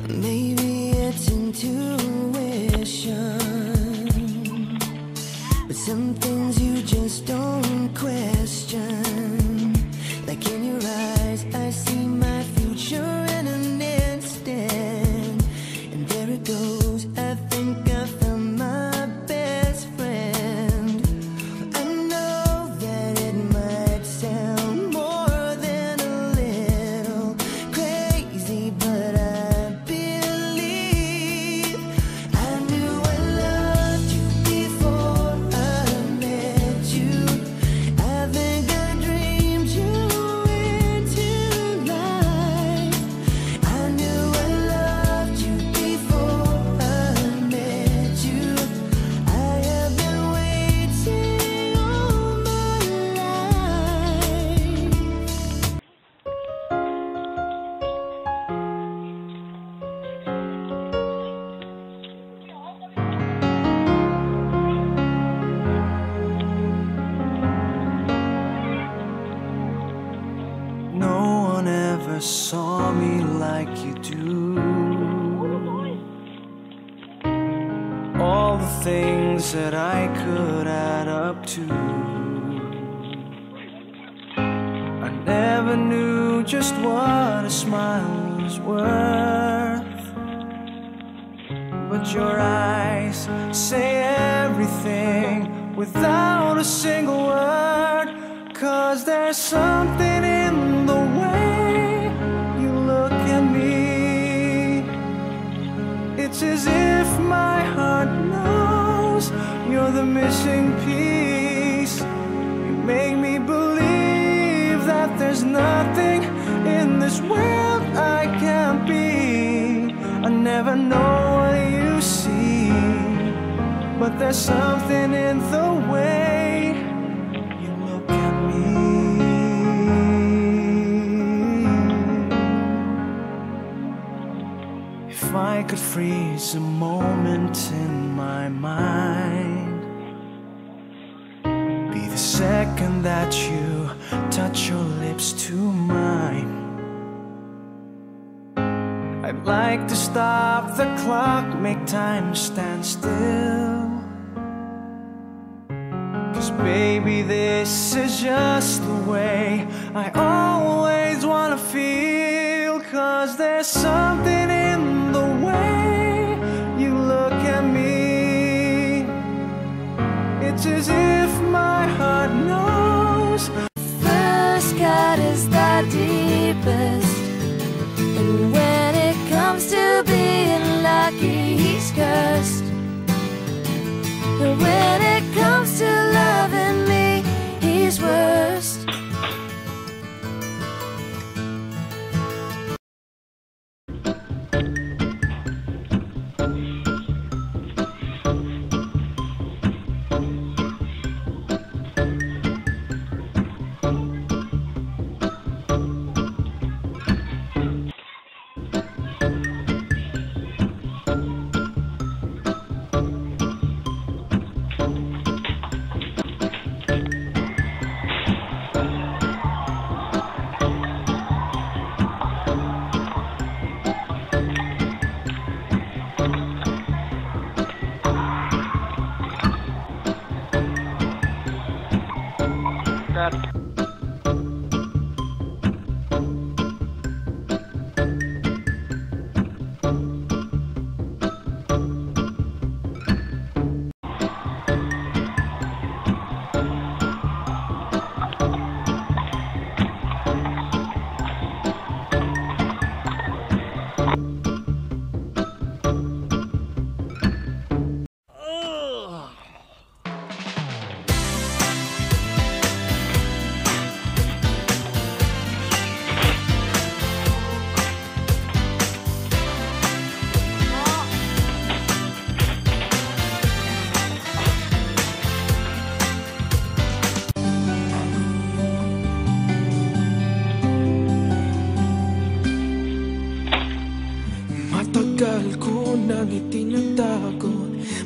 Maybe it's intuition, but some things you just don't question. Like in your eyes, I see my future in an instant, and there it goes. I think I found my best friend. I know that it might sound more than a little crazy, but I believe I knew I loved you before I met you. I think I dreamed you into life. I knew I loved you before I met you. I have been waiting all my life. No one ever saw me like you do. All the things that I could add up to, I never knew just what a smile was worth. But your eyes say everything without a single word. 'Cause there's something in the way you look at me. It's as if my heart knows you're the missing piece. You make me believe that there's nothing in this world I can't be. I never know what you see, but there's something in the way you look at me. If I could freeze a moment in my mind, be the second that you touch your lips to mine. I'd like to stop the clock, make time stand still. 'Cause baby, this is just the way I always wanna feel. 'Cause there's something in the way you look at me. It's as if my heart knows. First cut is the deepest, and when it comes to being lucky, he's cursed. And when it comes to loving me, he's worst. ako,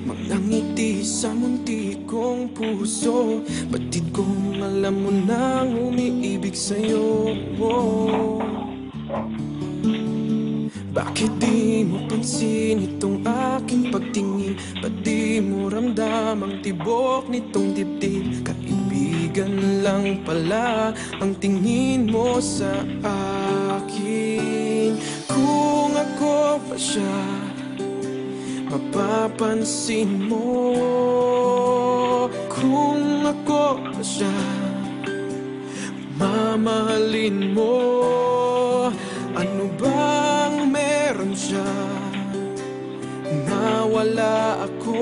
mga ngiti sa munti kong puso. Batid kong alam mo nang umiibig sa'yo. Bakit di mo pansin itong aking pagtingin? Ba't di mo ramdam ang tibok nitong dibdib? Kaibigan lang pala ang tingin mo sa akin. Kung ako pa siya, mapapansin mo. Kung ako pa siya, mamahalin mo. Ano bang meron siya na wala ako?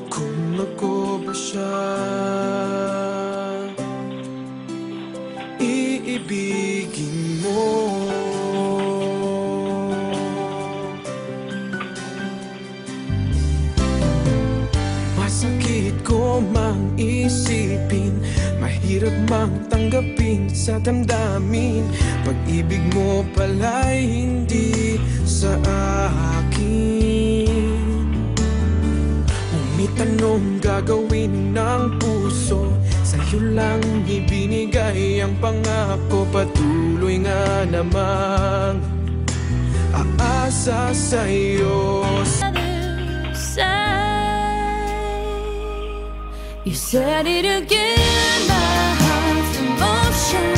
Kung ako ba siya, iibigin mo. Masakit ko mang isipin, mahirap mang tanggapin sa damdamin. Pag-ibig mo pala'y hindi sa akin. Umitanong gagawin ng puso, sa'yo lang ibinigay ang pangako. Patuloy nga namang aasa sa'yo. You said it again, my heart's in motion.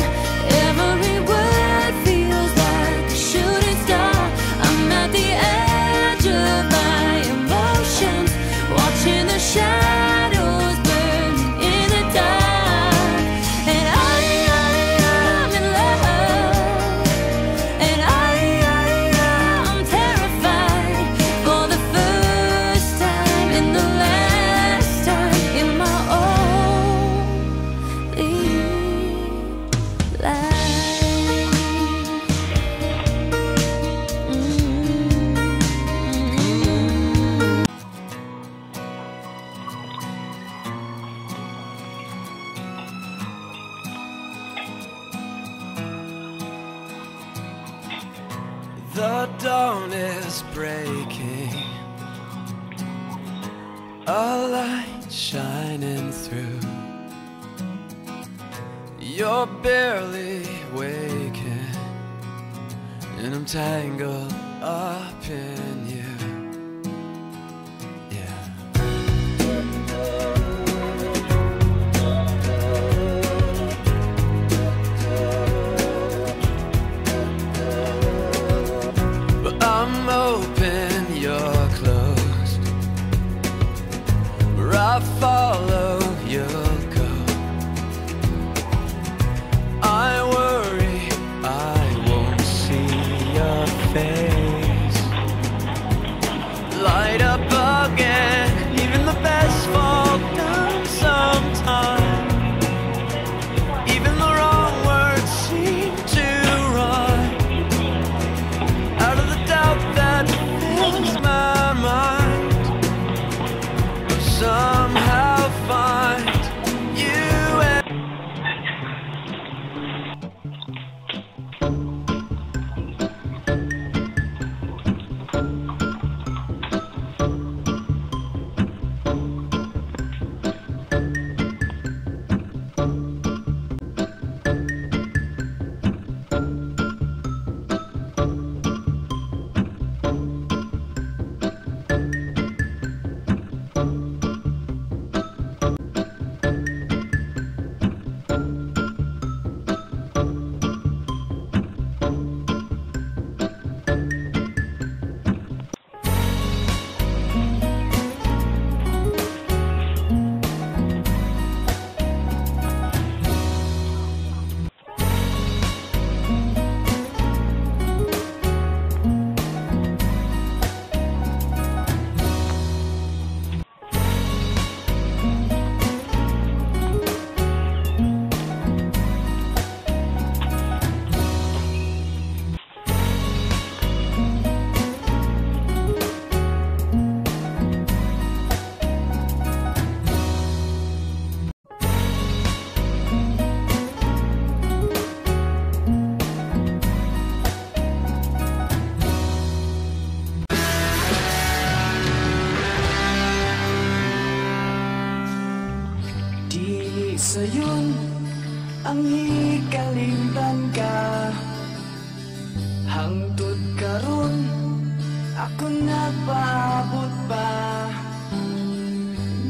Every word feels like a shooting star. I'm at the edge of my emotions, watching the shadows burn in the dark. And I'm in love, and I'm terrified for the first time in the last time in my The dawn is breaking, a light shining through. You're barely waking, and I'm tangled up in you. I'm open, you're closed. Where I follow, you'll go. I worry I won't see your face. Light up again, even the best fall down sometime. Even the wrong words seem to rhyme. Out of the doubt that fills my mind, I'll somehow find you and Hangtod karon ako nagpaabot pa,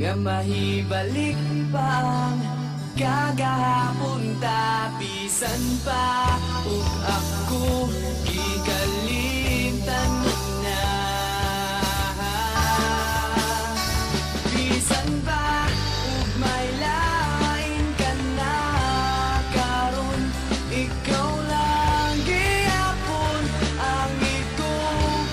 nga mahibalik pa ang kagahapon ta. Bisan pa ug ako gikalimtan na, bisan pa ug may lain ka na karon, ikaw lang gihapon ang igubaon.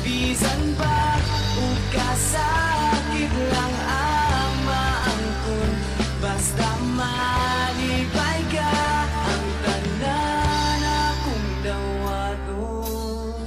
Bisan pa ug kasakit lang ang maangkon, basta malipay ka ang tanan akong dawaton.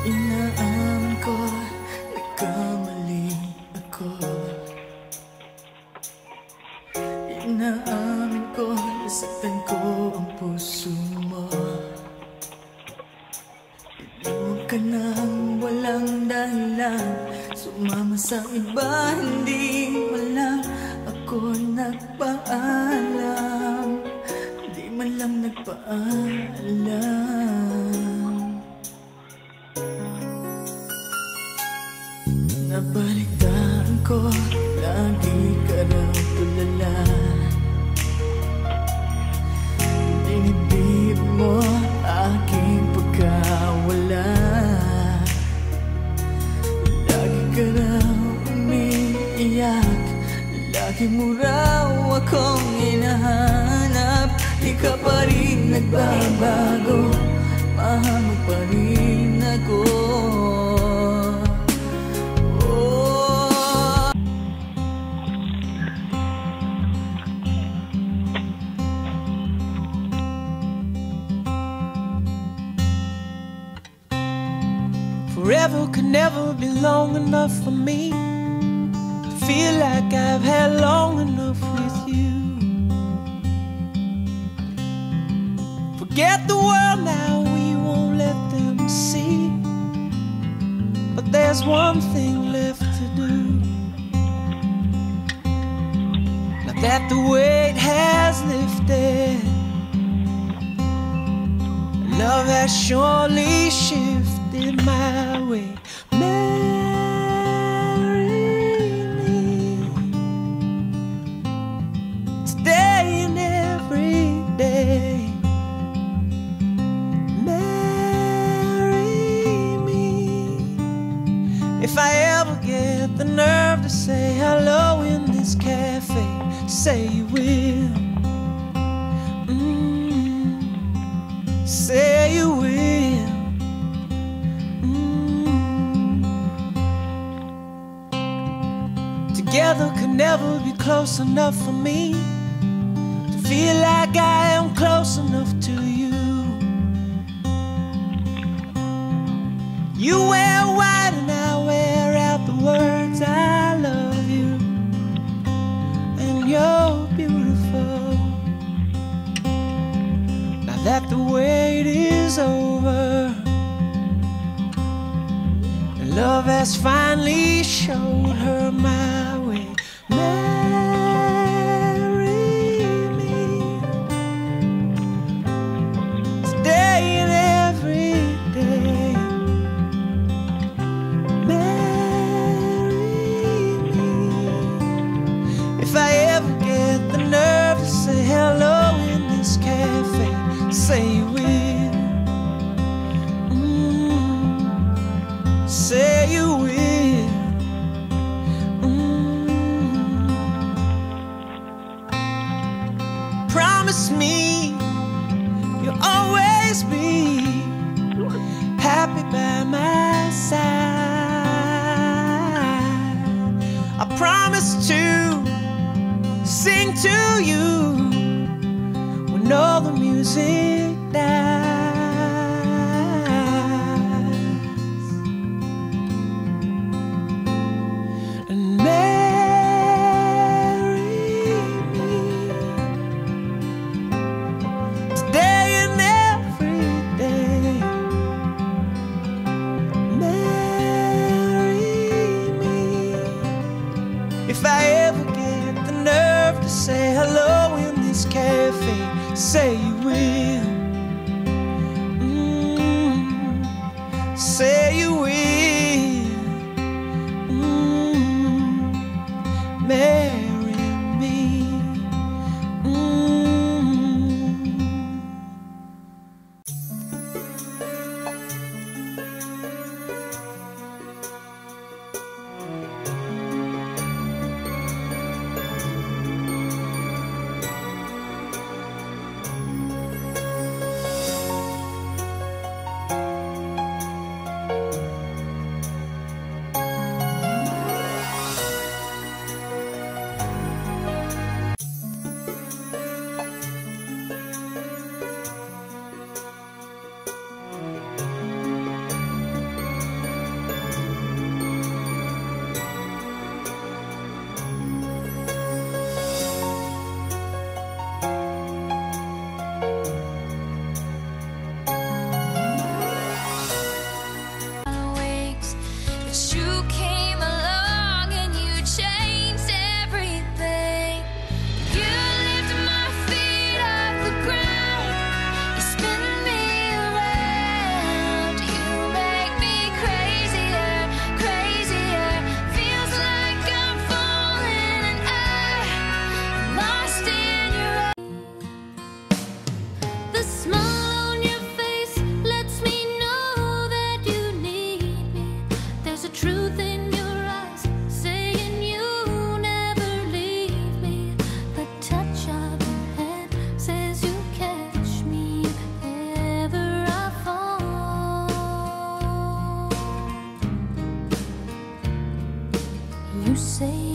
Inaamin ko, nagkamali ako. Inaamin ko, nasaktan ko ang puso mo. Inuwag ka nang walang dahilan, sumama sa iba, hindi man lang ako nagpaalam. Hindi man lang nagpaalam. Nabalitaan ko, lagi ka raw tulala. Dinibdib mo aking pagkawala. Lagi ka raw umiiyak, lagi mo raw akong hinahanap. Di ka pa rin nagbabago, mahal mo pa rin ako. Forever could never be long enough for me to feel like I've had long enough with you. Forget the world now, we won't let them see. But there's one thing left to do. Now that the weight has lifted, love has surely shifted my way. Marry me today and every day. Marry me if I ever get the nerve to say hello in this cafe. say you will. Say you will. Together could never be close enough for me to feel like I am close enough to you. You wear white and I wear out the words I love you, and you're beautiful. Now that the wait is over and love has finally showed her my way, marry me today and every day. If I ever get the nerve to say hello in this cafe, say you will. Say you will. Promise me you'll always be happy by my side. I promise to sing to you when all the music dies, and marry me today and every day. Marry me if I ever get the nerve to say hello in this cafe, say you will. Say you will. Marry me. You say